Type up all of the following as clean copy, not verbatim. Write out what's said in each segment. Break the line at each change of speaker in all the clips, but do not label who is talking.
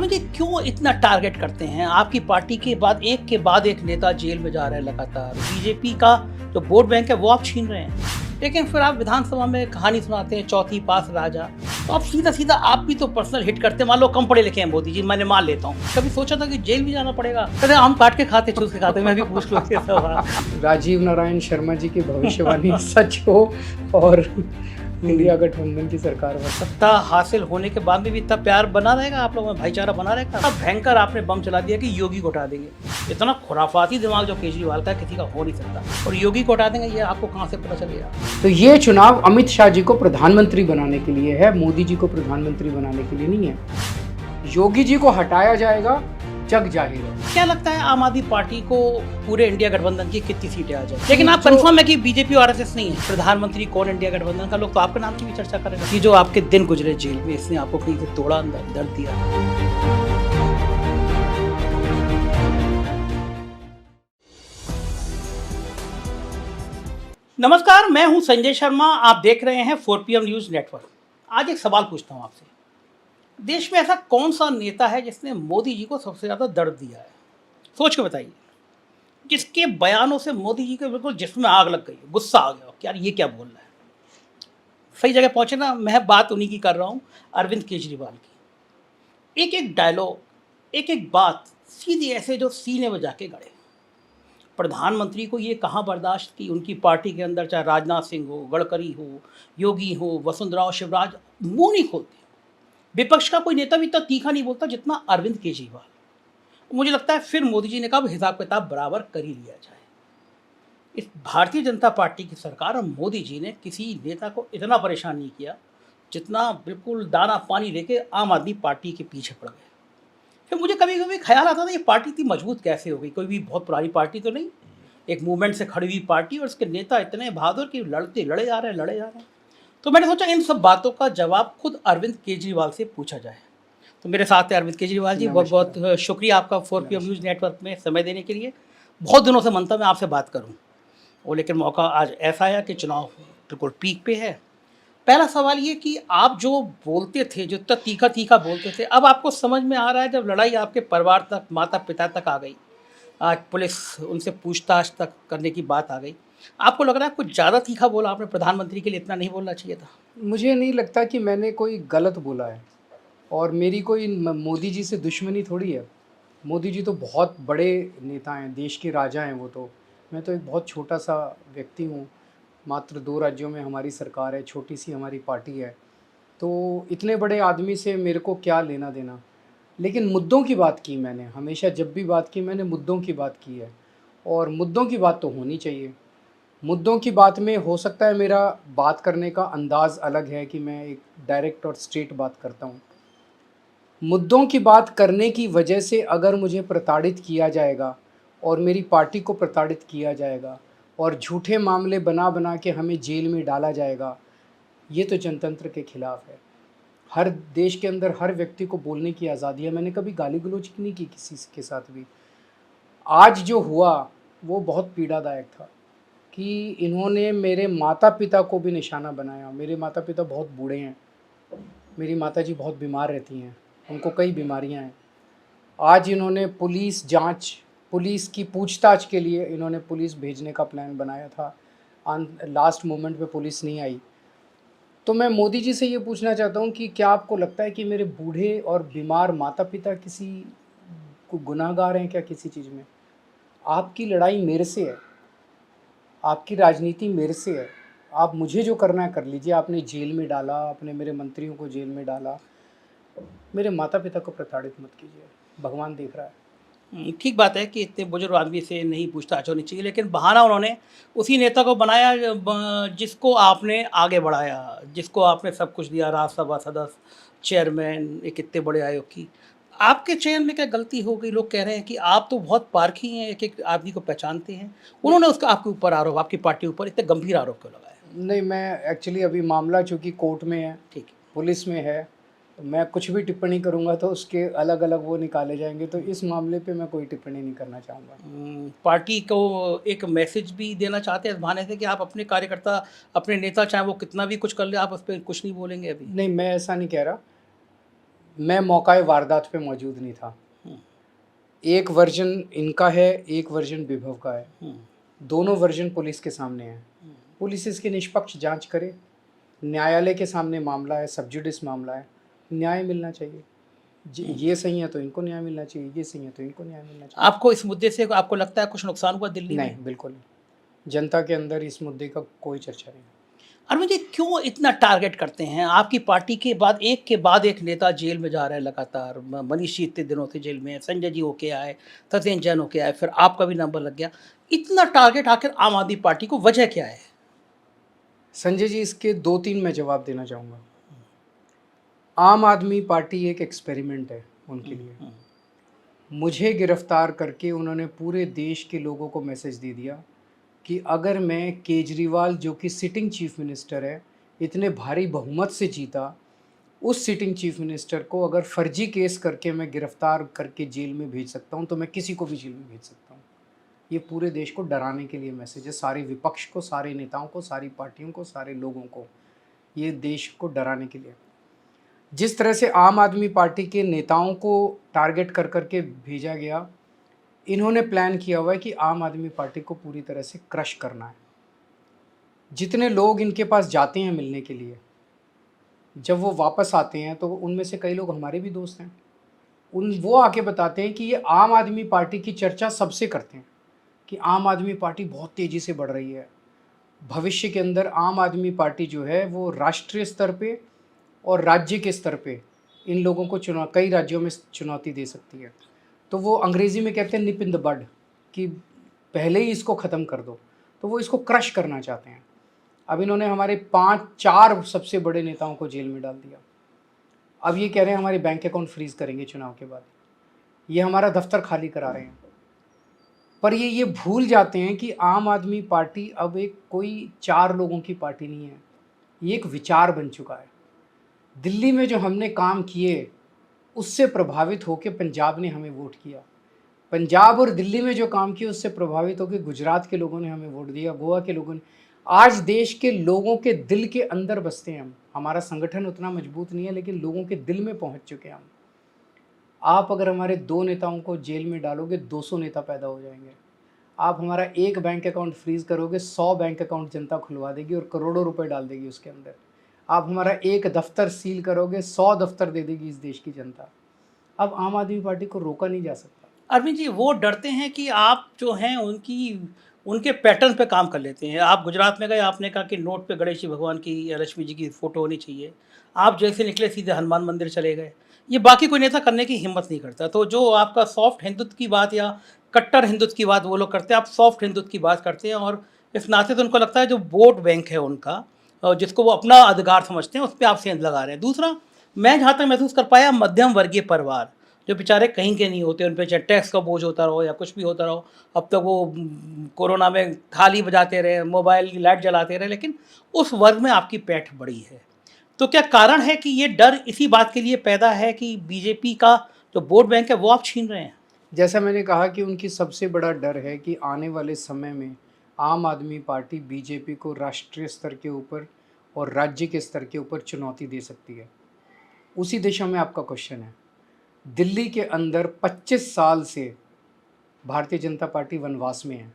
अरविंद जी क्यों इतना टारगेट करते हैं? आपकी पार्टी के बाद एक नेता जेल में जा रहे हैं लगातार। बीजेपी का जो वोट बैंक है वो आप छीन रहे हैं, लेकिन फिर आप विधानसभा में कहानी सुनाते हैं चौथी पास राजा। तो आप सीधा सीधा आप भी तो पर्सनल हिट करते हैं। मान लो कम पढ़े लिखे हैं मोदी जी, मैंने मान लेता हूँ, कभी सोचा था कि जेल भी जाना पड़ेगा? कहते हम काट के खाते चूस के खाते। मैं भी पूछ लूँ ये सवाल।
राजीव नारायण शर्मा जी की भविष्यवाणी सच हो और इंडिया गठबंधन की सरकार हो।
सत्ता हासिल होने के बाद भी इतना प्यार बना रहेगा आप लोगों में, भाईचारा बना रहेगा? अब भयंकर आपने बम चला दिया कि योगी को हटा देंगे। इतना खुराफाती दिमाग जो केजरीवाल का किसी का हो नहीं सकता, और योगी को हटा देंगे ये आपको कहाँ से पता चलेगा?
तो ये चुनाव अमित शाह जी को प्रधानमंत्री बनाने के लिए है, मोदी जी को प्रधानमंत्री बनाने के लिए नहीं है। योगी जी को हटाया जाएगा, जग जाहिर है।
क्या लगता है आम आदमी पार्टी को पूरे इंडिया गठबंधन की कितनी सीटें आ जाए? लेकिन आप कंफर्म है कि बीजेपी और आरएसएस नहीं है प्रधानमंत्री कौन इंडिया गठबंधन का? लोग तो आपके नाम की भी चर्चा करेंगे कि जो आपके दिन गुजरे जेल में, इसने आपको कहीं से तोड़ा, अंदर दर्द दिया। नमस्कार, मैं हूं संजय शर्मा, आप देख रहे हैं 4PM न्यूज नेटवर्क। आज एक सवाल पूछता हूं आपसे, देश में ऐसा कौन सा नेता है जिसने मोदी जी को सबसे ज्यादा दर्द दिया है? सोच के बताइए, जिसके बयानों से मोदी जी के बिल्कुल जिस्म में आग लग गई, गुस्सा आ गया कि यार ये क्या बोल रहा है। सही जगह पहुंचे ना? मैं बात उन्हीं की कर रहा हूं, अरविंद केजरीवाल की। एक एक डायलॉग, एक एक बात सीधी ऐसे जो सीने में जाके गड़े। प्रधानमंत्री को ये कहाँ बर्दाश्त की उनकी पार्टी के अंदर, चाहे राजनाथ सिंह हो, गडकरी हो, योगी हो, वसुंधरा हो, शिवराज, मुंह नहीं खोलते। विपक्ष का कोई नेता भी इतना तीखा नहीं बोलता जितना अरविंद केजरीवाल। मुझे लगता है फिर मोदी जी ने कहा हिसाब किताब बराबर कर ही लिया जाए। इस भारतीय जनता पार्टी की सरकार और मोदी जी ने किसी नेता को इतना परेशान नहीं किया जितना बिल्कुल दाना पानी लेके आम आदमी पार्टी के पीछे पड़ गए। फिर मुझे कभी कभी ख्याल आता था ये पार्टी इतनी मजबूत कैसे हो गई? कोई भी बहुत पुरानी पार्टी तो नहीं, एक मूवमेंट से खड़ी हुई पार्टी, और उसके नेता इतने बहादुर कि लड़े जा रहे हैं। तो मैंने सोचा इन सब बातों का जवाब खुद अरविंद केजरीवाल से पूछा जाए। तो मेरे साथ है अरविंद केजरीवाल जी। बहुत बहुत शुक्रिया आपका 4PM न्यूज़ नेटवर्क में समय देने के लिए। बहुत दिनों से मन था मैं आपसे बात करूं, और लेकिन मौका आज ऐसा आया कि चुनाव बिल्कुल पीक पे है। पहला सवाल ये कि आप जो बोलते थे, जो इतना तीखा तीखा बोलते थे, अब आपको समझ में आ रहा है जब लड़ाई आपके परिवार तक, माता पिता तक आ गई, आज पुलिस उनसे पूछताछ तक करने की बात आ गई, आपको लग रहा है कुछ ज़्यादा तीखा बोला आपने? प्रधानमंत्री के लिए इतना नहीं बोलना चाहिए था।
मुझे नहीं लगता कि मैंने कोई गलत बोला है, और मेरी कोई मोदी जी से दुश्मनी थोड़ी है। मोदी जी तो बहुत बड़े नेता हैं, देश के राजा हैं वो तो। मैं तो एक बहुत छोटा सा व्यक्ति हूँ। मात्र 2 राज्यों में हमारी सरकार है, छोटी सी हमारी पार्टी है, तो इतने बड़े आदमी से मेरे को क्या लेना देना। लेकिन मुद्दों की बात की मैंने, हमेशा जब भी बात की मैंने मुद्दों की बात की है, और मुद्दों की बात तो होनी चाहिए। मुद्दों की बात में हो सकता है मेरा बात करने का अंदाज़ अलग है कि मैं एक डायरेक्ट और स्ट्रेट बात करता हूँ। मुद्दों की बात करने की वजह से अगर मुझे प्रताड़ित किया जाएगा और मेरी पार्टी को प्रताड़ित किया जाएगा और झूठे मामले बना बना के हमें जेल में डाला जाएगा, ये तो जनतंत्र के खिलाफ है। हर देश के अंदर हर व्यक्ति को बोलने की आज़ादी है। मैंने कभी गाली गलौज नहीं की किसी के साथ भी। आज जो हुआ वो बहुत पीड़ादायक था कि इन्होंने मेरे माता पिता को भी निशाना बनाया। मेरे माता पिता बहुत बूढ़े हैं, मेरी माताजी बहुत बीमार रहती हैं, उनको कई बीमारियां हैं। आज इन्होंने पुलिस जांच, पुलिस की पूछताछ के लिए इन्होंने पुलिस भेजने का प्लान बनाया था। लास्ट मोमेंट पे पुलिस नहीं आई। तो मैं मोदी जी से ये पूछना चाहता हूँ कि क्या आपको लगता है कि मेरे बूढ़े और बीमार माता पिता किसी को गुनाहगार हैं क्या किसी चीज़ में? आपकी लड़ाई मेरे से है, आपकी राजनीति मेरे से है। आप मुझे जो करना है कर लीजिए। आपने जेल में डाला, आपने मेरे मंत्रियों को जेल में डाला, मेरे माता पिता को प्रताड़ित मत कीजिए, भगवान देख रहा है।
ठीक बात है कि इतने बुजुर्ग आदमी से नहीं पूछताछ होनी चाहिए, लेकिन बहाना उन्होंने उसी नेता को बनाया जिसको आपने आगे बढ़ाया, जिसको आपने सब कुछ दिया, राज्यसभा सदस्य, चेयरमैन एक इतने बड़े आयोग की। आपके चयन में क्या गलती हो गई? लोग कह रहे हैं कि आप तो बहुत पारखी हैं, एक एक आदमी को पहचानते हैं। उन्होंने उसका आपके ऊपर आरोप, आपकी पार्टी ऊपर इतने गंभीर आरोप क्यों लगाया?
नहीं, मैं एक्चुअली अभी मामला चूँकि कोर्ट में है,
ठीक है।
पुलिस में है, मैं कुछ भी टिप्पणी करूँगा तो उसके अलग अलग वो निकाले जाएंगे, तो इस मामले पे मैं कोई टिप्पणी नहीं करना चाहूँगा।
पार्टी को एक मैसेज भी देना चाहते हैं इस बहाने से कि आप अपने कार्यकर्ता, अपने नेता, चाहे वो कितना भी कुछ कर ले, आप उस पर कुछ नहीं बोलेंगे अभी?
नहीं, मैं ऐसा नहीं कह रहा। मैं मौका वारदात पे मौजूद नहीं था।
हम्म,
एक वर्जन इनका है, एक वर्जन विभव का है।
हम्म,
दोनों वर्जन पुलिस के सामने हैं।
हम्म।
पुलिस इसकी निष्पक्ष जांच करे। न्यायालय के सामने मामला है, सब जुडिस मामला है, न्याय मिलना चाहिए। ये सही है तो इनको न्याय मिलना चाहिए, ये सही है तो इनको न्याय मिलना चाहिए।
आपको इस मुद्दे से आपको लगता है कुछ नुकसान हुआ दिल्ली में?
नहीं, बिल्कुल नहीं। जनता के अंदर इस मुद्दे का कोई चर्चा नहीं।
अरविंद जी क्यों इतना टारगेट करते हैं? आपकी पार्टी के बाद एक नेता जेल में जा रहा है लगातार। मनीष जी इतने दिनों से जेल में है, संजय जी होके आए, सत्येंद्र जैन होके आए, फिर आपका भी नंबर लग गया। इतना टारगेट आखिर आम आदमी पार्टी को, वजह क्या है?
संजय जी, इसके 2-3 मैं जवाब देना चाहूँगा। आम आदमी पार्टी एक एक्सपेरिमेंट है उनके लिए। मुझे गिरफ्तार करके उन्होंने पूरे देश के लोगों को मैसेज दे दिया कि अगर मैं केजरीवाल, जो कि सिटिंग चीफ मिनिस्टर है, इतने भारी बहुमत से जीता, उस सिटिंग चीफ मिनिस्टर को अगर फर्जी केस करके मैं गिरफ्तार करके जेल में भेज सकता हूँ तो मैं किसी को भी जेल में भेज सकता हूँ। ये पूरे देश को डराने के लिए मैसेज है, सारे विपक्ष को, सारे नेताओं को, सारी पार्टियों को, सारे लोगों को। ये देश को डराने के लिए। जिस तरह से आम आदमी पार्टी के नेताओं को टारगेट कर करके भेजा गया, इन्होंने प्लान किया हुआ है कि आम आदमी पार्टी को पूरी तरह से क्रश करना है। जितने लोग इनके पास जाते हैं मिलने के लिए, जब वो वापस आते हैं तो उनमें से कई लोग हमारे भी दोस्त हैं। वो आके बताते हैं कि ये आम आदमी पार्टी की चर्चा सबसे करते हैं कि आम आदमी पार्टी बहुत तेज़ी से बढ़ रही है। भविष्य के अंदर आम आदमी पार्टी जो है वो राष्ट्रीय स्तर पे और राज्य के स्तर पे इन लोगों को कई राज्यों में चुनौती दे सकती है। तो वो अंग्रेज़ी में कहते हैं निप इन द बड, कि पहले ही इसको ख़त्म कर दो। तो वो इसको क्रश करना चाहते हैं। अब इन्होंने हमारे 5-4 सबसे बड़े नेताओं को जेल में डाल दिया। अब ये कह रहे हैं हमारे बैंक अकाउंट फ्रीज करेंगे चुनाव के बाद। ये हमारा दफ्तर खाली करा रहे हैं। पर ये भूल जाते हैं कि आम आदमी पार्टी अब एक कोई 4 लोगों की पार्टी नहीं है, ये एक विचार बन चुका है। दिल्ली में जो हमने काम किए, उससे प्रभावित होकर पंजाब ने हमें वोट किया। पंजाब और दिल्ली में जो काम किया, उससे प्रभावित होकर गुजरात के लोगों ने हमें वोट दिया, गोवा के लोगों ने। आज देश के लोगों के दिल के अंदर बसते हैं हम। हमारा संगठन उतना मजबूत नहीं है, लेकिन लोगों के दिल में पहुंच चुके हैं हम। आप अगर हमारे 2 नेताओं को जेल में डालोगे, 200 नेता पैदा हो जाएंगे। आप हमारा एक बैंक अकाउंट फ्रीज करोगे, 100 बैंक अकाउंट जनता खुलवा देगी और करोड़ों रुपए डाल देगी उसके अंदर। आप हमारा एक दफ्तर सील करोगे, 100 दफ्तर दे देगी इस देश की जनता। अब आम आदमी पार्टी को रोका नहीं जा सकता।
अरविंद जी वो डरते हैं कि आप जो हैं उनके पैटर्न पे काम कर लेते हैं। आप गुजरात में गए, आपने कहा कि नोट पे गणेश जी भगवान की या लक्ष्मी जी की फ़ोटो होनी चाहिए। आप जैसे निकले सीधे हनुमान मंदिर चले गए। ये बाकी कोई नेता करने की हिम्मत नहीं करता। तो जो आपका सॉफ्ट हिंदुत्व की बात या कट्टर हिंदुत्व की बात वो लोग करते हैं, आप सॉफ्ट हिंदुत्व की बात करते हैं और इस नाते तो उनको लगता है जो वोट बैंक है उनका, जिसको वो अपना अधिकार समझते हैं, उस पे आप सेंध लगा रहे हैं। दूसरा, मैं जहाँ तक महसूस कर पाया, मध्यम वर्गीय परिवार जो बेचारे कहीं के नहीं होते, उन पे चाहे टैक्स का बोझ होता रहो या कुछ भी होता रहो। अब तक वो कोरोना में थाली बजाते रहे, मोबाइल की लाइट जलाते रहे, लेकिन उस वर्ग में आपकी पैठ बड़ी है। तो क्या कारण है कि ये डर इसी बात के लिए पैदा है कि बीजेपी का जो वोट बैंक है वो आप छीन रहे हैं?
जैसा मैंने कहा कि उनकी सबसे बड़ा डर है कि आने वाले समय में आम आदमी पार्टी बीजेपी को राष्ट्रीय स्तर के ऊपर और राज्य के स्तर के ऊपर चुनौती दे सकती है। उसी दिशा में आपका क्वेश्चन है। दिल्ली के अंदर 25 साल से भारतीय जनता पार्टी वनवास में है।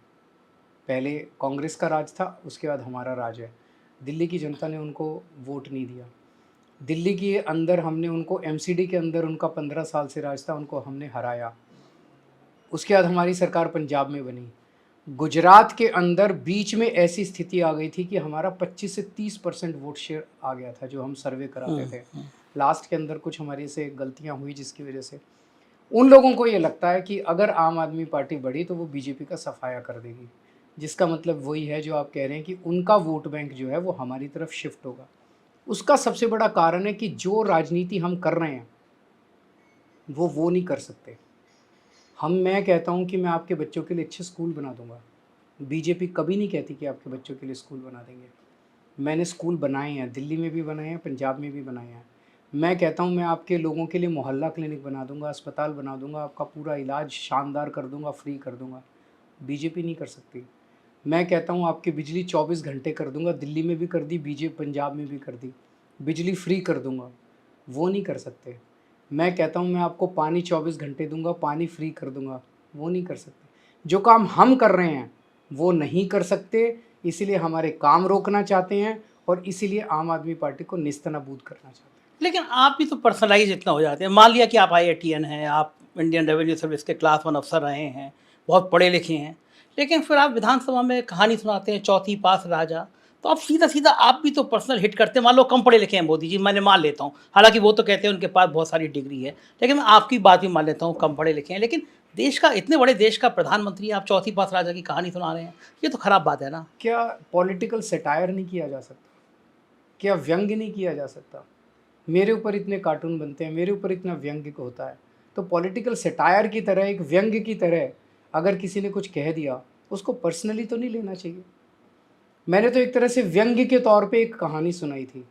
पहले कांग्रेस का राज था, उसके बाद हमारा राज है। दिल्ली की जनता ने उनको वोट नहीं दिया। दिल्ली के अंदर हमने उनको एमसीडी के अंदर उनका 15 साल से राज था, उनको हमने हराया। उसके बाद हमारी सरकार पंजाब में बनी। गुजरात के अंदर बीच में ऐसी स्थिति आ गई थी कि हमारा 25 से 30% वोट शेयर आ गया था, जो हम सर्वे कराते थे। लास्ट के अंदर कुछ हमारी से गलतियां हुई, जिसकी वजह से उन लोगों को ये लगता है कि अगर आम आदमी पार्टी बढ़ी तो वो बीजेपी का सफाया कर देगी, जिसका मतलब वही है जो आप कह रहे हैं कि उनका वोट बैंक जो है वो हमारी तरफ शिफ्ट होगा। उसका सबसे बड़ा कारण है कि जो राजनीति हम कर रहे हैं वो नहीं कर सकते। मैं कहता हूँ कि मैं आपके बच्चों के लिए अच्छे स्कूल बना दूंगा। बीजेपी कभी नहीं कहती कि आपके बच्चों के लिए स्कूल बना देंगे। मैंने स्कूल बनाए हैं, दिल्ली में भी बनाए हैं, पंजाब में भी बनाए हैं। मैं कहता हूँ मैं आपके लोगों के लिए मोहल्ला क्लिनिक बना दूंगा, अस्पताल बना दूंगा, आपका पूरा इलाज शानदार कर दूंगा, फ्री कर दूंगा। बीजेपी नहीं कर सकती। मैं कहता हूँ आपकी बिजली 24 घंटे कर दूंगा, दिल्ली में भी कर दी, बीजेपी पंजाब में भी कर दी, बिजली फ्री कर दूंगा। वो नहीं कर सकते। मैं कहता हूँ मैं आपको पानी 24 घंटे दूंगा, पानी फ्री कर दूंगा, वो नहीं कर सकते। जो काम हम कर रहे हैं वो नहीं कर सकते, इसीलिए हमारे काम रोकना चाहते हैं और इसीलिए आम आदमी पार्टी को निस्तनाबूद करना चाहते हैं।
लेकिन आप भी तो पर्सनलाइज़ इतना हो जाते हैं। मान लिया कि आप आईआईटीएन हैं, आप इंडियन रेवेन्यू सर्विस के क्लास 1 अफ़सर रहे हैं, बहुत पढ़े लिखे हैं, लेकिन फिर आप विधानसभा में कहानी सुनाते हैं चौथी पास राजा, तो आप सीधा-सीधा आप भी तो पर्सनल हिट करते हैं। मान लो कम पढ़े लिखे हैं मोदी जी, मैंने मान लेता हूँ। हालाँकि वो तो कहते हैं उनके पास बहुत सारी डिग्री है, लेकिन मैं आपकी बात भी मान लेता हूँ कम पढ़े लिखे हैं। लेकिन देश का इतने बड़े देश का प्रधानमंत्री आप चौथी पास राजा की कहानी सुना रहे हैं, ये तो खराब बात है ना।
क्या पॉलिटिकल सटायर नहीं किया जा सकता? क्या व्यंग्य नहीं किया जा सकता? मेरे ऊपर इतने कार्टून बनते हैं, मेरे ऊपर इतना व्यंग्य होता है, तो पॉलिटिकल सटायर की तरह, एक व्यंग्य की तरह अगर किसी ने कुछ कह दिया, उसको पर्सनली तो नहीं लेना चाहिए। मैंने तो एक तरह से व्यंग्य के तौर पे एक कहानी सुनाई थी।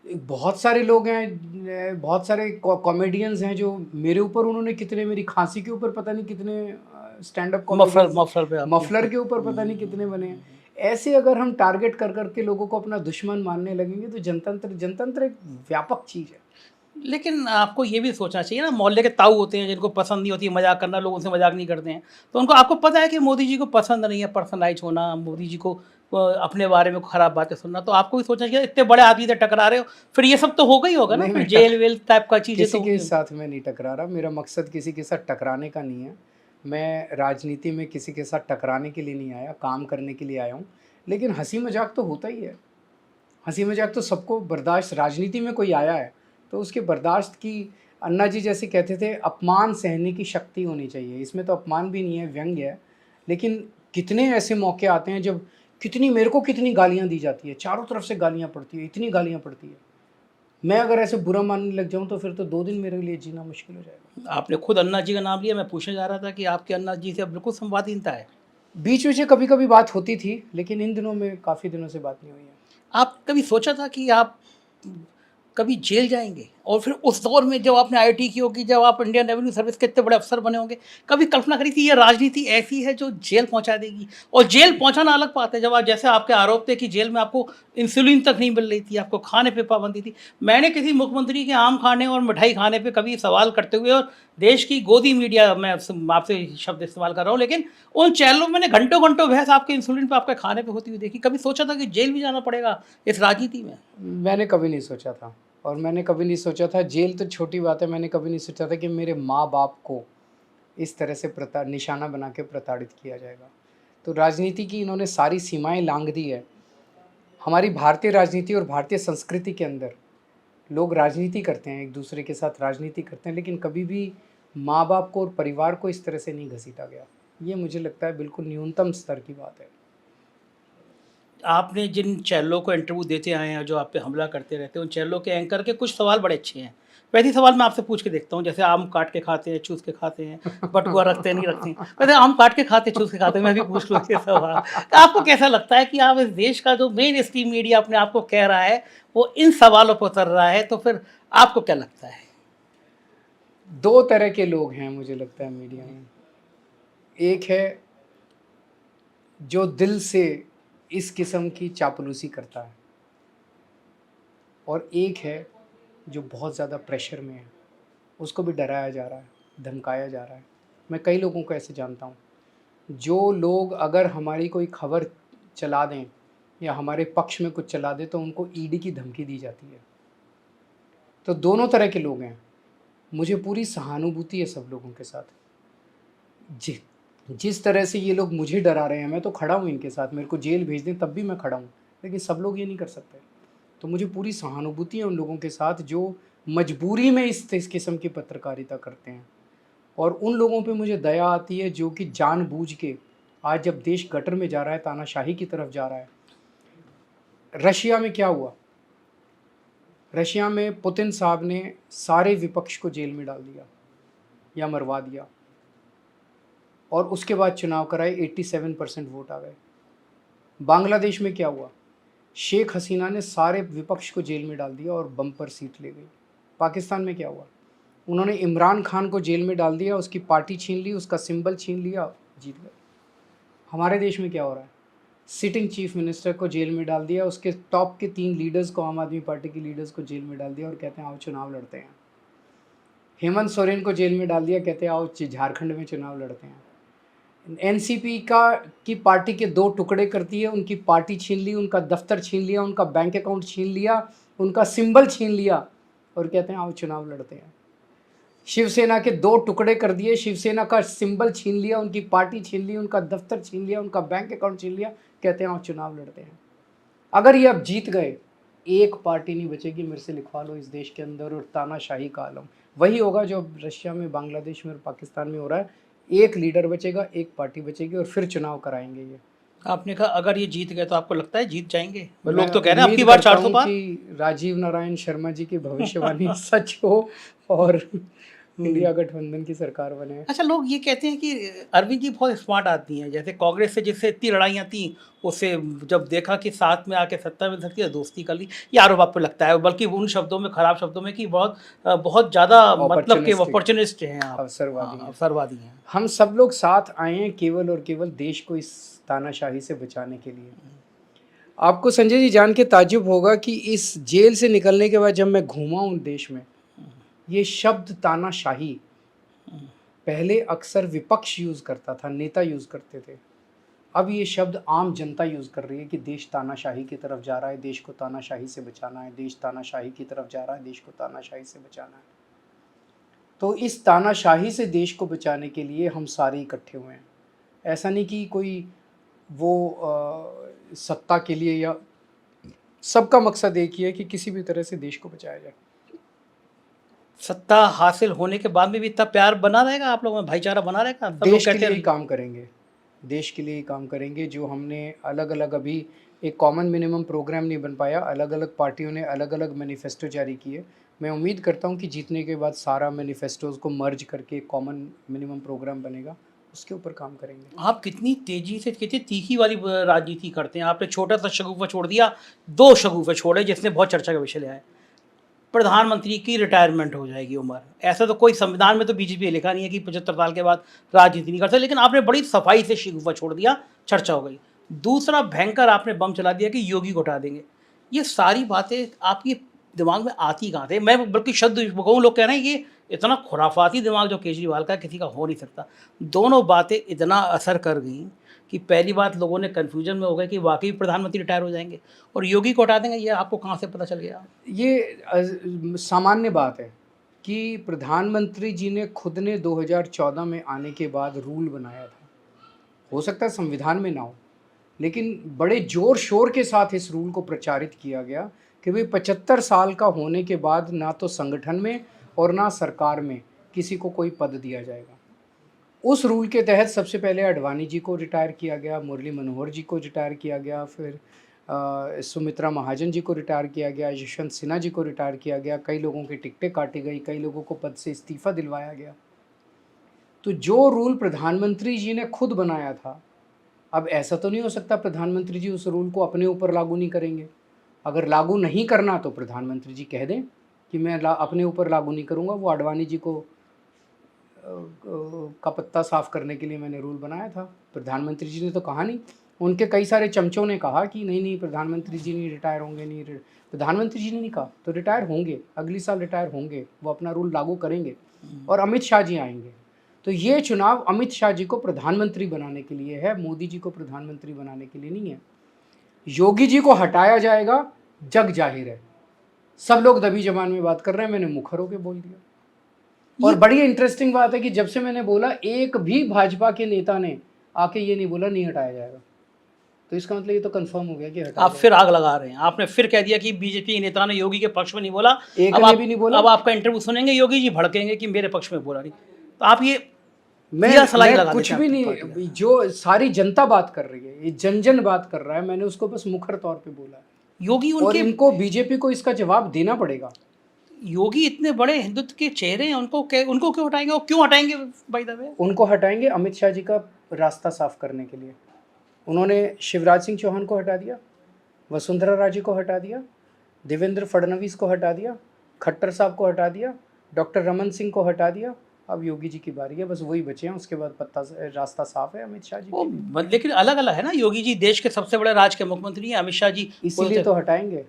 बहुत सारे लोग हैं, बहुत सारे कॉमेडियंस हैं जो मेरे ऊपर, उन्होंने कितने, मेरी खांसी के ऊपर पता नहीं कितने stand up
muffler
comedians,
muffler पे आपके
मफलर के ऊपर पता नहीं कितने बने हैं। ऐसे अगर हम टारगेट कर करके लोगों को अपना दुश्मन मानने लगेंगे तो जनतंत्र जनतंत्र एक व्यापक चीज़ है।
लेकिन आपको ये भी सोचना चाहिए ना, मोहल्ले के ताऊ होते हैं जिनको पसंद नहीं होती है मजाक करना, लोग उनसे मजाक नहीं करते हैं, तो उनको आपको पता है कि मोदी जी को पसंद नहीं है पर्सनलाइज होना, मोदी जी को अपने बारे में खराब बातें सुनना, तो आपको भी सोचना चाहिए इतने बड़े आदमी से टकरा रहे हो, फिर ये सब तो होगा ही होगा ना,
नहीं,
फिर
मैं
जेल वेल टाइप का चीज़ें तो
किसी के
होंगी।
साथ मैं नहीं टकरा रहा, मेरा मकसद किसी के साथ टकराने का नहीं है। मैं राजनीति में किसी के साथ टकराने के लिए नहीं आया, काम करने के लिए आया हूँ। लेकिन हँसी मज़ाक तो होता ही है। हँसी मज़ाक तो सबको बर्दाश्त, राजनीति में कोई आया है, तो उसके बर्दाश्त की, अन्ना जी जैसे कहते थे, अपमान सहने की शक्ति होनी चाहिए। इसमें तो अपमान भी नहीं है, व्यंग्य है। लेकिन कितने ऐसे मौके आते हैं जब कितनी, मेरे को कितनी गालियाँ दी जाती है, चारों तरफ से गालियाँ पड़ती है, इतनी गालियाँ पड़ती है। मैं अगर ऐसे बुरा मानने लग जाऊँ तो फिर तो 2 दिन मेरे लिए जीना मुश्किल हो जाएगा।
आपने खुद अन्ना जी का नाम लिया, मैं पूछने जा रहा था कि आपके अन्ना जी से अब बिल्कुल संवादहीनता है।
बीच में से कभी-कभी बात होती थी, लेकिन इन दिनों में काफ़ी दिनों से बात नहीं हुई है।
आप कभी सोचा था कि आप कभी जेल जाएँगे? और फिर उस दौर में जब आपने आईआईटी की होगी, जब आप इंडियन रेवेन्यू सर्विस के इतने बड़े अफ़सर बने होंगे, कभी कल्पना करी थी ये राजनीति ऐसी है जो जेल पहुँचा देगी? और जेल पहुँचाना अलग बात है, जब आप, जैसे आपके आरोप थे कि जेल में आपको इंसुलिन तक नहीं मिल रही थी, आपको खाने पे पाबंदी थी। मैंने किसी मुख्यमंत्री के आम खाने और मिठाई खाने पे कभी सवाल करते हुए, और देश की गोदी मीडिया, मैं आपसे शब्द इस्तेमाल कर रहा हूँ, लेकिन उन चैनलों में मैंने घंटों-घंटों बहस आपके इंसुलिन पे, आपके खाने पे होती हुई देखी। कभी सोचा था कि जेल भी जाना पड़ेगा इस राजनीति में?
मैंने कभी नहीं सोचा था, और मैंने कभी नहीं सोचा था, जेल तो छोटी बात है, मैंने कभी नहीं सोचा था कि मेरे माँ-बाप को इस तरह से निशाना बना के प्रताड़ित किया जाएगा। तो राजनीति की इन्होंने सारी सीमाएँ लांघ दी है। हमारी भारतीय राजनीति और भारतीय संस्कृति के अंदर लोग राजनीति करते हैं, एक दूसरे के साथ राजनीति करते हैं, लेकिन कभी भी माँ-बाप को और परिवार को इस तरह से नहीं घसीटा गया। ये मुझे लगता है बिल्कुल न्यूनतम स्तर की बात है।
आपने जिन चैनलों को इंटरव्यू देते आए हैं, जो आप पे हमला करते रहते हैं, उन चैनलों के एंकर के कुछ सवाल बड़े अच्छे हैं। वैसे ही सवाल मैं आपसे पूछ के देखता हूँ, जैसे आम काट के खाते हैं, चूस के खाते हैं, बटुआ रखते हैं, नहीं रखते हैं। वैसे आम काट के खाते, चूस के खाते हैं, मैं भी पूछ लूँ ये सवाल। तो आपको कैसा लगता है कि आप इस देश का जो मेन स्ट्रीम मीडिया अपने आप को कह रहा है, वो इन सवालों पर उतर रहा है, तो फिर आपको क्या लगता है?
2 तरह के लोग हैं मुझे लगता है मीडिया में। एक है जो दिल से इस किस्म की चापलूसी करता है, और एक है जो बहुत ज़्यादा प्रेशर में है, उसको भी डराया जा रहा है, धमकाया जा रहा है। मैं कई लोगों को ऐसे जानता हूँ, जो लोग अगर हमारी कोई खबर चला दें या हमारे पक्ष में कुछ चला दें तो उनको ईडी की धमकी दी जाती है। तो दोनों तरह के लोग हैं। मुझे पूरी सहानुभूति है सब लोगों के साथ। जि जिस तरह से ये लोग मुझे डरा रहे हैं, मैं तो खड़ा हूँ इनके साथ, मेरे को जेल भेज दें तब भी मैं खड़ा हूँ, लेकिन सब लोग ये नहीं कर सकते। तो मुझे पूरी सहानुभूति है उन लोगों के साथ जो मजबूरी में इस किस्म की पत्रकारिता करते हैं, और उन लोगों पे मुझे दया आती है जो कि जानबूझ के, आज जब देश गटर में जा रहा है, तानाशाही की तरफ जा रहा है। रशिया में क्या हुआ? रशिया में पुतिन साहब ने सारे विपक्ष को जेल में डाल दिया या मरवा दिया, और उसके बाद चुनाव कराए, 87% वोट आ गए। बांग्लादेश में क्या हुआ? शेख हसीना ने सारे विपक्ष को जेल में डाल दिया और बम्पर सीट ले गई। पाकिस्तान में क्या हुआ? उन्होंने इमरान खान को जेल में डाल दिया, उसकी पार्टी छीन ली, उसका सिंबल छीन लिया, जीत गए। हमारे देश में क्या हो रहा है? सिटिंग चीफ मिनिस्टर को जेल में डाल दिया, उसके टॉप के 3 लीडर्स को, आम आदमी पार्टी के लीडर्स को जेल में डाल दिया, और कहते हैं आओ चुनाव लड़ते हैं। हेमंत सोरेन को जेल में डाल दिया, कहते हैं आओ झारखंड में चुनाव लड़ते हैं। एनसीपी की पार्टी के 2 टुकड़े करती है, उनकी पार्टी छीन ली, उनका दफ्तर छीन लिया, उनका बैंक अकाउंट छीन लिया, उनका सिंबल छीन लिया और कहते हैं आओ चुनाव लड़ते हैं। शिवसेना के 2 टुकड़े कर दिए, शिवसेना का सिंबल छीन लिया, उनकी पार्टी छीन ली, उनका दफ्तर छीन लिया, उनका बैंक अकाउंट छीन लिया, कहते हैं आओ चुनाव लड़ते हैं। अगर ये अब जीत गए, एक पार्टी नहीं बचेगी, मेरे से लिखवा लो, इस देश के अंदर, और तानाशाही का आलम वही होगा जो अब रशिया में, बांग्लादेश में और पाकिस्तान में हो रहा है। एक लीडर बचेगा, एक पार्टी बचेगी और फिर चुनाव कराएंगे ये।
आपने कहा अगर ये जीत गए तो आपको लगता है जीत जाएंगे?
मैं
लोग तो कह रहे हैं
उम्मीद
आपकी बार
करता
400
हूं
पार।
कि राजीव नारायण शर्मा जी की भविष्यवाणी सच हो और इंडिया गठबंधन की सरकार बने।
अच्छा, लोग ये कहते हैं कि अरविंद जी बहुत स्मार्ट आदमी है, जैसे कांग्रेस से जिससे इतनी लड़ाइयाँ थी, उससे जब देखा कि साथ में आके सत्ता में सकती है, दोस्ती कर ली। ये आरोप आपको लगता है, बल्कि उन शब्दों में, खराब शब्दों में, कि बहुत ज़्यादा मतलब के
Opportunistic,
अपॉर्चुनिस्ट हैं आप,
अवसरवादी हैं।
अवसरवादी हैं।
हम सब लोग साथ आए हैं केवल और केवल देश को इस तानाशाही से बचाने के लिए। आपको संजय जी जान के ताज्जुब होगा कि इस जेल से निकलने के बाद जब मैं घूमा हूँ देश में, ये शब्द तानाशाही पहले अक्सर विपक्ष यूज़ करता था, नेता यूज़ करते थे। अब ये शब्द आम जनता यूज़ कर रही है कि देश तानाशाही की तरफ जा रहा है, देश को तानाशाही से बचाना है, देश तानाशाही की तरफ जा रहा है, देश को तानाशाही से बचाना है। तो इस तानाशाही से देश को बचाने के लिए हम सारे इकट्ठे हुए हैं। ऐसा नहीं कि कोई वो सत्ता के लिए, या सबका मकसद एक ही है कि किसी भी तरह से देश को बचाया जाए।
सत्ता हासिल होने के बाद में भी इतना प्यार बना रहेगा आप लोगों में, भाईचारा बना रहेगा? सब लोग
देश के
कहते
लिए ही
हैं
काम करेंगे, देश के लिए ही काम करेंगे। जो हमने अलग अलग, अभी एक कॉमन मिनिमम प्रोग्राम नहीं बन पाया, अलग अलग पार्टियों ने अलग अलग मैनिफेस्टो जारी किए। मैं उम्मीद करता हूँ कि जीतने के बाद सारा मैनिफेस्टोज़ को मर्ज करके एक कॉमन मिनिमम प्रोग्राम बनेगा, उसके ऊपर काम करेंगे।
आप कितनी तेजी से, कितनी तीखी वाली राजनीति करते हैं। आपने छोटा सा शगुफा छोड़ दिया, 2 शगुफे छोड़े जिसने बहुत चर्चा का विषय लिया है। प्रधानमंत्री की रिटायरमेंट हो जाएगी उम्र, ऐसा तो कोई संविधान में तो बीजेपी ने लिखा नहीं है कि 75 साल के बाद राजनीति नहीं कर सकते, लेकिन आपने बड़ी सफाई से शगुफा छोड़ दिया, चर्चा हो गई। दूसरा भयंकर आपने बम चला दिया कि योगी को हटा देंगे। ये सारी बातें आपकी दिमाग में आती कहाँ थे? मैं बल्कि शब्द कहूँ, लोग कह रहे हैं कि इतना खुराफाती दिमाग जो केजरीवाल का, किसी का हो नहीं सकता। दोनों बातें इतना असर कर गई कि पहली बात, लोगों ने कन्फ्यूजन में हो गए कि वाकई प्रधानमंत्री रिटायर हो जाएंगे और योगी को हटा देंगे। ये आपको कहाँ से पता चल गया?
ये सामान्य बात है कि प्रधानमंत्री जी ने खुद ने 2014 में आने के बाद रूल बनाया था। हो सकता है संविधान में ना हो, लेकिन बड़े जोर शोर के साथ इस रूल को प्रचारित किया गया कि भाई 75 साल का होने के बाद ना तो संगठन में और ना सरकार में किसी को कोई पद दिया जाएगा। उस रूल के तहत सबसे पहले अडवाणी जी को रिटायर किया गया, मुरली मनोहर जी को रिटायर किया गया, फिर सुमित्रा महाजन जी को रिटायर किया गया, यशवंत सिन्हा जी को रिटायर किया गया, कई लोगों की टिकटें काटी गई, कई लोगों को पद से इस्तीफा दिलवाया गया। तो जो रूल प्रधानमंत्री जी ने खुद बनाया था, अब ऐसा तो नहीं हो सकता प्रधानमंत्री जी उस रूल को अपने ऊपर लागू नहीं करेंगे। अगर लागू नहीं करना तो प्रधानमंत्री जी कह दें कि मैं अपने ऊपर लागू नहीं करूँगा, वो अडवाणी जी को का पत्ता साफ करने के लिए मैंने रूल बनाया था। प्रधानमंत्री जी ने तो कहा नहीं, उनके कई सारे चमचों ने कहा कि नहीं नहीं प्रधानमंत्री जी नहीं रिटायर होंगे, नहीं प्रधानमंत्री जी ने नहीं कहा, तो रिटायर होंगे, अगली साल रिटायर होंगे, वो अपना रूल लागू करेंगे और अमित शाह जी आएंगे। तो ये चुनाव अमित शाह जी को प्रधानमंत्री बनाने के लिए है, मोदी जी को प्रधानमंत्री बनाने के लिए नहीं है। योगी जी को हटाया जाएगा, जग जाहिर है। सब लोग दबी जबान में बात कर रहे हैं, मैंने मुखर होकर बोल दिया। और बड़ी इंटरेस्टिंग बात है कि जब से मैंने बोला, एक भी भाजपा के नेता ने आके ये नहीं बोला नहीं हटाया जाएगा। तो इसका मतलब ये तो कंफर्म हो गया कि हटाया
आप फिर आग लगा रहे हैं। आपने फिर कह दिया कि बीजेपी के नेता ने योगी के पक्ष में नहीं बोला।
एक
अब
ने
आप
भी नहीं बोला।
अब आपका इंटरव्यू सुनेंगे, योगी जी भड़केंगे कि मेरे पक्ष में बोला नहीं। तो आप ये
मैं कुछ भी नहीं, जो सारी जनता बात कर रही है, ये जन जन बात कर रहा है, मैंने उसको बस मुखर तौर पे बोला।
योगी
और
उनके,
इनको बीजेपी को इसका जवाब देना पड़ेगा।
योगी इतने बड़े हिंदुत्व के चेहरे हैं, उनको क्यों हटाएंगे और क्यों हटाएंगे? बाय द वे,
उनको हटाएंगे अमित शाह जी का रास्ता साफ करने के लिए। उन्होंने शिवराज सिंह चौहान को हटा दिया, वसुंधरा राजे को हटा दिया, देवेंद्र फडणवीस को हटा दिया, खट्टर साहब को हटा दिया, डॉक्टर रमन सिंह को हटा दिया। अब योगी जी की बारी है, बस वही बचे हैं, उसके बाद रास्ता साफ है अमित शाह जी के लिए।
लेकिन अलग अलग है ना, योगी जी देश के सबसे बड़े राज्य के मुख्यमंत्री हैं, अमित शाह जी
इसीलिए तो हटाएंगे,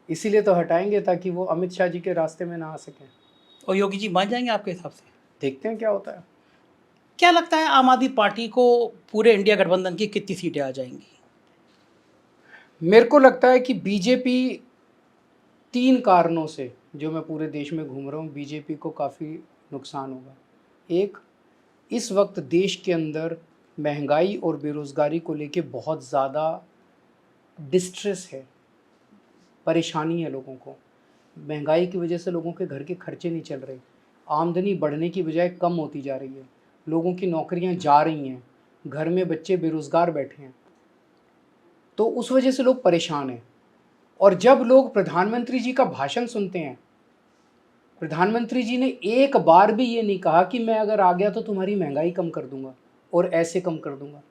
इसीलिए तो हटाएंगे ताकि वो अमित शाह जी के रास्ते में ना आ सकें।
और योगी जी मान जाएंगे आपके हिसाब से?
देखते हैं क्या होता है।
क्या लगता है आम आदमी पार्टी को पूरे इंडिया गठबंधन की कितनी सीटें आ जाएंगी?
मेरे को लगता है कि बीजेपी 3 कारणों से, जो मैं पूरे देश में घूम रहा हूँ, बीजेपी को काफ़ी नुकसान होगा। एक, इस वक्त देश के अंदर महंगाई और बेरोज़गारी को लेके बहुत ज़्यादा डिस्ट्रेस है, परेशानी है लोगों को। महंगाई की वजह से लोगों के घर के खर्चे नहीं चल रहे, आमदनी बढ़ने की बजाय कम होती जा रही है, लोगों की नौकरियां जा रही हैं, घर में बच्चे बेरोज़गार बैठे हैं, तो उस वजह से लोग परेशान हैं। और जब लोग प्रधानमंत्री जी का भाषण सुनते हैं, प्रधानमंत्री जी ने एक बार भी ये नहीं कहा कि मैं अगर आ गया तो तुम्हारी महंगाई कम कर दूंगा और ऐसे कम कर दूंगा।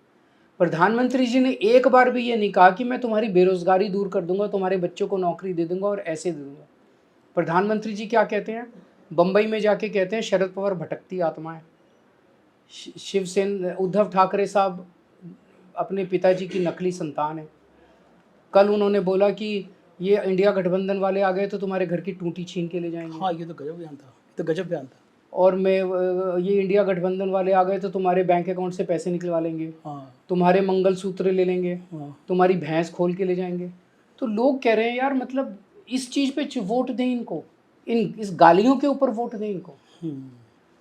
प्रधानमंत्री जी ने एक बार भी ये नहीं कहा कि मैं तुम्हारी बेरोजगारी दूर कर दूंगा, तुम्हारे बच्चों को नौकरी दे दूंगा और ऐसे दे दूंगा। प्रधानमंत्री जी क्या कहते हैं, बम्बई में जाके कहते हैं शरद पवार भटकती आत्मा है, शिवसेना उद्धव ठाकरे साहब अपने पिताजी की नकली संतान है। कल उन्होंने बोला कि ये इंडिया गठबंधन वाले आ गए तो तुम्हारे घर की टूटी छीन के ले जाएंगे।
हाँ, ये तो गजब बयान था, ये तो गजब बयान था।
और मैं ये इंडिया गठबंधन वाले आ गए तो तुम्हारे बैंक अकाउंट से पैसे निकलवा लेंगे,
हाँ,
तुम्हारे मंगलसूत्र ले लेंगे,
हाँ।
तुम्हारी भैंस खोल के ले जाएंगे। तो लोग कह रहे हैं यार, मतलब इस चीज़ पे वोट दें इनको, इस गालियों के ऊपर वोट दें इनको।
हम्म,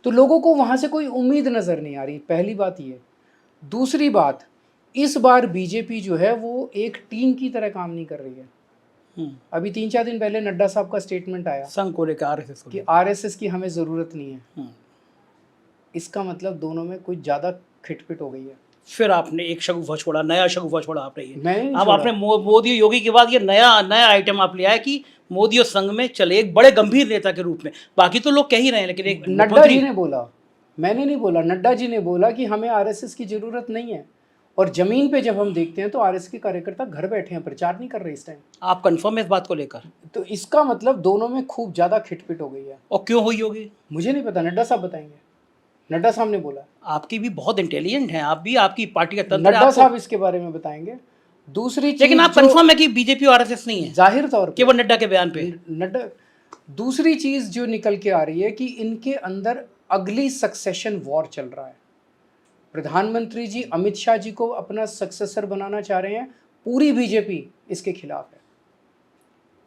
तो लोगों को वहाँ से कोई उम्मीद नज़र नहीं आ रही, पहली बात ये। दूसरी बात, इस बार बीजेपी जो है वो एक टीम की तरह काम नहीं कर रही है। अभी 3-4 दिन पहले नड्डा साहब का स्टेटमेंट आया
संघ को लेकर, आरएसएस को
कि
लेकर।
आरएसएस की हमें ज़रूरत नहीं है।
हम्म।
इसका मतलब दोनों में कुछ ज़्यादा खिटपिट हो गई है।
फिर आपने एक शगुफा छोड़ा, नया शगुफा छोड़ा आपने ये।
मैंने नहीं
अब
छोड़ा।
आपने मोदी और योगी के बाद ये नया नया आइटम आप ले आए कि मोदी और संघ में चले, एक बड़े गंभीर नेता के रूप में। बाकी तो लोग कह ही रहे हैं, लेकिन एक
नड्डा
मुख्यमंत्री।
जी ने बोला, मैंने नहीं बोला, नड्डा जी ने बोला कि हमें आरएसएस की ज़रूरत नहीं है। और ज़मीन पे जब हम देखते हैं तो आरएसएस के कार्यकर्ता घर बैठे हैं, प्रचार नहीं कर रहे इस टाइम।
आप कंफर्म है इस बात को लेकर?
तो इसका मतलब दोनों में खूब ज़्यादा खिटपिट हो गई है।
और क्यों हुई होगी?
मुझे नहीं पता, नड्डा साहब बताएंगे। नड्डा साहब ने बोला।
आपकी भी बहुत इंटेलिजेंट हैं, आप भी, आपकी पार्टी का तंत्र है,
नड्डा
आपको।
साहब इसके बारे में बताएंगे। दूसरी चीज,
लेकिन आप कंफर्म है कि बीजेपी और आरएसएस नहीं है?
जाहिर तौर पे
केवल नड्डा के बयान पे?
नड्डा। दूसरी चीज जो निकल के आ रही है कि इनके अंदर अगली सक्सेशन वॉर चल रहा है। प्रधानमंत्री जी अमित शाह जी को अपना सक्सेसर बनाना चाह रहे हैं, पूरी बीजेपी इसके खिलाफ है।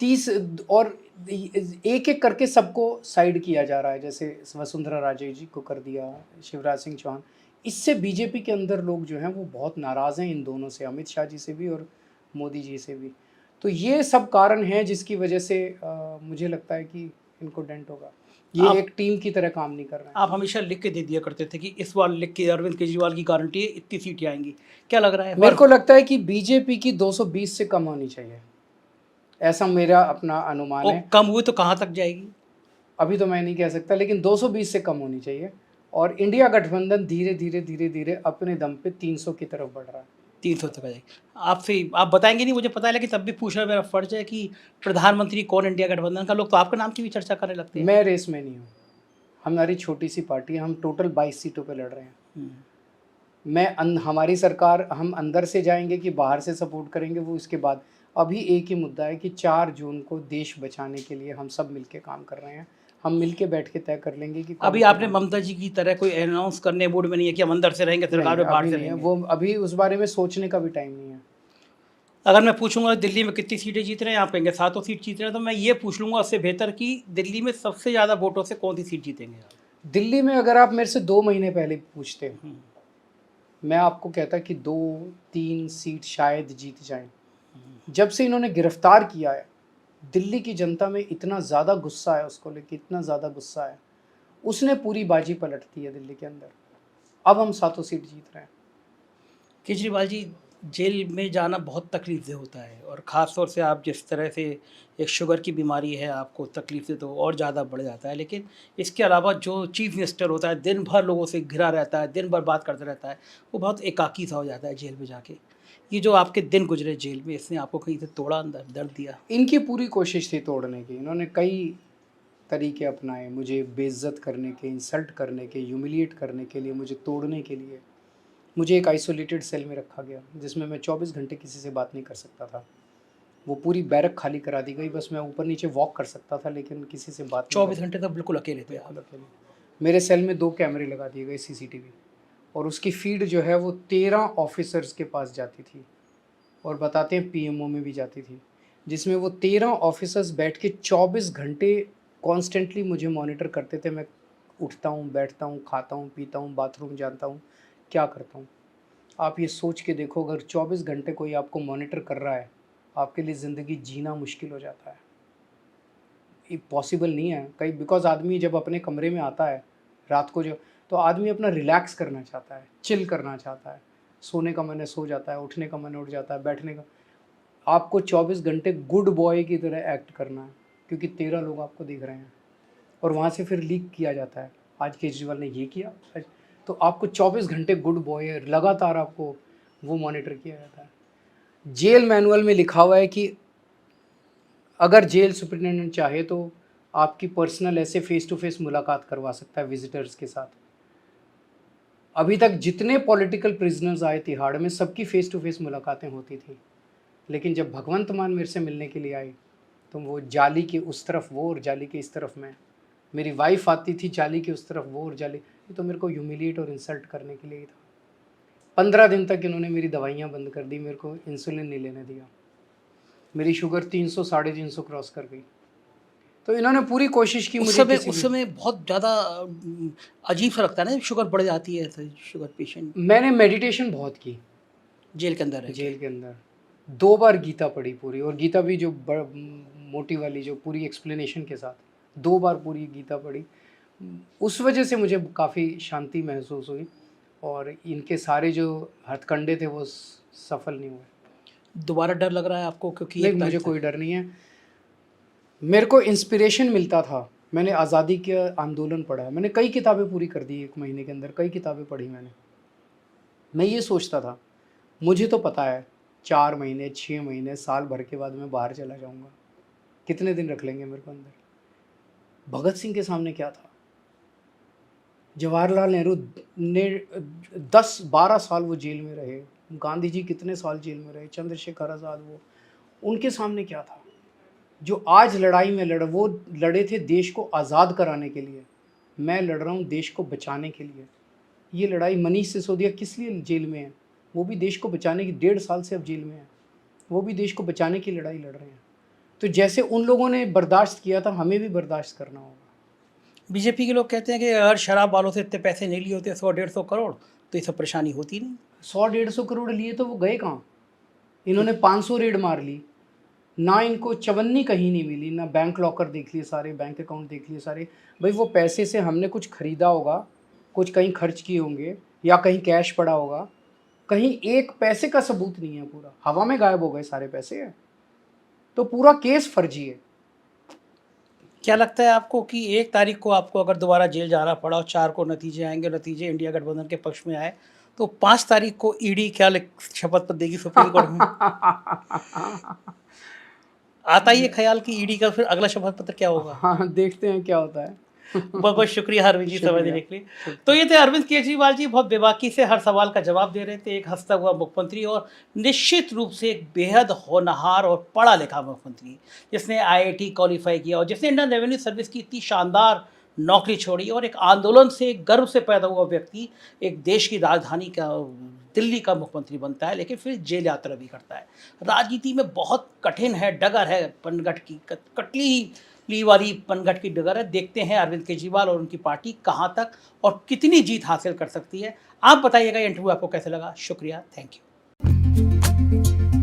30 और एक एक करके सबको साइड किया जा रहा है, जैसे वसुंधरा राजे जी को कर दिया, शिवराज सिंह चौहान। इससे बीजेपी के अंदर लोग जो हैं वो बहुत नाराज़ हैं इन दोनों से, अमित शाह जी से भी और मोदी जी से भी। तो ये सब कारण हैं जिसकी वजह से मुझे लगता है कि इनको डेंट होगा। ये एक टीम की तरह काम नहीं कर रहे हैं।
आप हमेशा लिख के दे दिया करते थे कि इस बार लिख के अरविंद केजरीवाल की गारंटी है इतनी सीटें आएंगी, क्या लग रहा है?
मेरे को लगता है कि बीजेपी की 220 से कम होनी चाहिए, ऐसा मेरा अपना अनुमान है।
कम हुई तो कहाँ तक जाएगी?
अभी तो मैं नहीं कह सकता, लेकिन 220 से कम होनी चाहिए। और इंडिया गठबंधन धीरे धीरे धीरे धीरे अपने दम पे 300 की तरफ बढ़ रहा है।
300 तक आ जाएगी। आपसे आप बताएंगे नहीं, मुझे पता है, लेकिन तब भी पूछना मेरा फर्ज है कि प्रधानमंत्री कौन इंडिया गठबंधन का? लोग तो आपके नाम की भी चर्चा करने लगते हैं।
मैं रेस में नहीं हूँ, हमारी छोटी सी पार्टी है, हम टोटल 22 सीटों पे लड़ रहे हैं। हमारी सरकार, हम अंदर से जाएंगे कि बाहर से सपोर्ट करेंगे वो इसके बाद। अभी एक ही मुद्दा है कि 4 जून को देश बचाने के लिए हम सब मिलके काम कर रहे हैं। हम मिलके बैठ के तय कर लेंगे कि
अभी आपने ममता जी की तरह कोई अनाउंस करने मूड में नहीं है कि हम अंदर से रहेंगे, सरकार में बाहर से रहेंगे?
वो अभी उस बारे में सोचने का भी टाइम नहीं है।
अगर मैं पूछूंगा दिल्ली में कितनी सीटें जीत रहे हैं, आप कहेंगे 7 सीट जीत रहे हैं, तो मैं ये पूछ लूंगा उससे बेहतर कि दिल्ली में सबसे ज़्यादा वोटों से कौन सी सीट जीतेंगे आप?
दिल्ली में अगर आप मेरे से 2 महीने पहले पूछते, मैं आपको कहता कि 2-3 सीट शायद जीत जाएं। जब से इन्होंने गिरफ्तार किया है, दिल्ली की जनता में इतना ज़्यादा गुस्सा है उसको लेके, इतना ज़्यादा गुस्सा है, उसने पूरी बाजी पलट दी है दिल्ली के अंदर। अब हम 7 सीट जीत रहे हैं।
केजरीवाल जी, जेल में जाना बहुत तकलीफ से होता है, और ख़ास तौर से आप जिस तरह से, एक शुगर की बीमारी है, आपको तकलीफ से तो और ज़्यादा बढ़ जाता है। लेकिन इसके अलावा जो चीफ मिनिस्टर होता है, दिन भर लोगों से घिरा रहता है, दिन भर बात करता रहता है, वो बहुत एकाकी सा हो जाता है जेल में जाके। ये जो आपके दिन गुजरे जेल में, इसने आपको कहीं से तोड़ा, अंदर दर्द दिया?
इनकी पूरी कोशिश थी तोड़ने की। इन्होंने कई तरीके अपनाए, मुझे बेइज्जत करने के, इंसल्ट करने के, ह्यूमिलिएट करने के लिए, मुझे तोड़ने के लिए। मुझे एक आइसोलेटेड सेल में रखा गया जिसमें मैं 24 घंटे किसी से बात नहीं कर सकता था। वो पूरी बैरक खाली करा दी गई, बस मैं ऊपर नीचे वॉक कर सकता था लेकिन किसी से बात नहीं
24 घंटे तक बिल्कुल अकेले थे आप।
बिल्कुल अकेले। मेरे सेल में 2 कैमरे लगा दिए गए सीसीटीवी, और उसकी फीड जो है वो 13 ऑफिसर्स के पास जाती थी, और बताते हैं पीएमओ में भी जाती थी, जिसमें वो 13 ऑफिसर्स बैठ के 24 घंटे कॉन्स्टेंटली मुझे मॉनिटर करते थे। मैं उठता हूँ, बैठता हूँ, खाता हूँ, पीता हूँ, बाथरूम जाता हूँ, क्या करता हूँ। आप ये सोच के देखो, अगर 24 घंटे कोई आपको मॉनिटर कर रहा है, आपके लिए ज़िंदगी जीना मुश्किल हो जाता है। ये पॉसिबल नहीं है कहीं, बिकॉज आदमी जब अपने कमरे में आता है रात को, जो तो आदमी अपना रिलैक्स करना चाहता है, चिल करना चाहता है, सोने का मन है सो जाता है, उठने का मन उठ जाता है, बैठने का। आपको 24 घंटे गुड बॉय की तरह एक्ट करना है, क्योंकि 13 लोग आपको देख रहे हैं, और वहाँ से फिर लीक किया जाता है, आज केजरीवाल ने ये किया आज। तो आपको 24 घंटे गुड बॉय है, लगातार आपको वो मॉनिटर किया जाता है। जेल मैनुअल में लिखा हुआ है कि अगर जेल सुपरिटेंडेंट चाहे तो आपकी पर्सनल ऐसे फेस टू फेस मुलाकात करवा सकता है विजिटर्स के साथ। अभी तक जितने पॉलिटिकल प्रिजनर्स आए तिहाड़ में, सबकी फेस टू फेस मुलाकातें होती थी, लेकिन जब भगवंत मान मेरे से मिलने के लिए आई, तो वो जाली के उस तरफ वो और जाली के इस तरफ मैं। मेरी वाइफ आती थी जाली के उस तरफ वो और जाली, ये तो मेरे को ह्यूमिलिएट और इंसल्ट करने के लिए ही था। 15 दिन तक इन्होंने मेरी दवाइयाँ बंद कर दी, मेरे को इंसुलिन नहीं लेने दिया, मेरी शुगर 300 350 क्रॉस कर गई। तो इन्होंने पूरी कोशिश की मुझे
उस समय बहुत ज़्यादा अजीब सा लगता है ना, शुगर बढ़ जाती है तो शुगर पेशेंट।
मैंने मेडिटेशन बहुत की
जेल के अंदर है।
जेल के अंदर, 2 बार गीता पढ़ी पूरी, और गीता भी जो मोटी वाली, जो पूरी एक्सप्लेनेशन के साथ, 2 बार पूरी गीता पढ़ी। उस वजह से मुझे काफ़ी शांति महसूस हुई, और इनके सारे जो हथकंडे थे वो सफल नहीं हुए।
दोबारा डर लग रहा है आपको? क्योंकि
नहीं, मुझे कोई डर नहीं है। मेरे को इंस्पिरेशन मिलता था, मैंने आज़ादी के आंदोलन पढ़ा है, मैंने कई किताबें पूरी कर दी 1 महीने के अंदर, कई किताबें पढ़ी मैंने। मैं ये सोचता था, मुझे तो पता है 4 महीने, 6 महीने, साल भर के बाद मैं बाहर चला जाऊंगा, कितने दिन रख लेंगे मेरे को अंदर। भगत सिंह के सामने क्या था? जवाहरलाल नेहरू ने 10-12 साल वो जेल में रहे, गांधी जी कितने साल जेल में रहे, चंद्रशेखर आज़ाद, वो उनके सामने क्या था? जो आज लड़ाई में वो लड़े थे देश को आज़ाद कराने के लिए, मैं लड़ रहा हूँ देश को बचाने के लिए। ये लड़ाई, मनीष सिसोदिया किस लिए जेल में है? वो भी देश को बचाने की, 1.5 साल से अब जेल में है, वो भी देश को बचाने की लड़ाई लड़ रहे हैं। तो जैसे उन लोगों ने बर्दाश्त किया था, हमें भी बर्दाश्त करना होगा।
बीजेपी के लोग कहते हैं कि अगर शराब वालों से इतने पैसे नहीं लिए होते 100-150 करोड़ तो ये सब परेशानी होती नहीं।
100-150 करोड़ लिए तो वो गए कहाँ? इन्होंने 500 रेड मार ली, ना इनको चवन्नी कहीं नहीं मिली, ना बैंक लॉकर देख लिए सारे, बैंक अकाउंट देख लिए सारे। भाई वो पैसे से हमने कुछ खरीदा होगा, कुछ कहीं खर्च किए होंगे, या कहीं कैश पड़ा होगा, कहीं एक पैसे का सबूत नहीं है, पूरा हवा में गायब हो गए सारे पैसे हैं। तो पूरा केस फर्जी है।
क्या लगता है आपको कि 1 तारीख को आपको अगर दोबारा जेल जाना पड़ा और 4 को नतीजे आएंगे, नतीजे इंडिया गठबंधन के पक्ष में आए, तो 5 तारीख को ईडी क्या शपथ पत्र देगी सुप्रीम कोर्ट में? आता ही ये ख्याल कि ईडी का फिर अगला शपथ पत्र क्या होगा?
हाँ, देखते हैं क्या होता है।
बहुत बहुत शुक्रिया अरविंद जी समय देने के लिए। तो ये थे अरविंद केजरीवाल जी, बहुत बेबाकी से हर सवाल का जवाब दे रहे थे, एक हंसता हुआ मुख्यमंत्री, और निश्चित रूप से एक बेहद होनहार और पढ़ा लिखा मुख्यमंत्री, जिसने आईआईटी क्वालिफाई किया और जिसने इंडियन रेवेन्यू सर्विस की इतनी शानदार नौकरी छोड़ी, और एक आंदोलन से, गर्व से पैदा हुआ व्यक्ति एक देश की राजधानी का, दिल्ली का मुख्यमंत्री बनता है, लेकिन फिर जेल यात्रा भी करता है। राजनीति में बहुत कठिन है, डगर है, पनघट की कटली ली वाली पनघट की डगर है। देखते हैं अरविंद केजरीवाल और उनकी पार्टी कहाँ तक और कितनी जीत हासिल कर सकती है। आप बताइएगा ये इंटरव्यू आपको कैसे लगा। शुक्रिया, थैंक यू।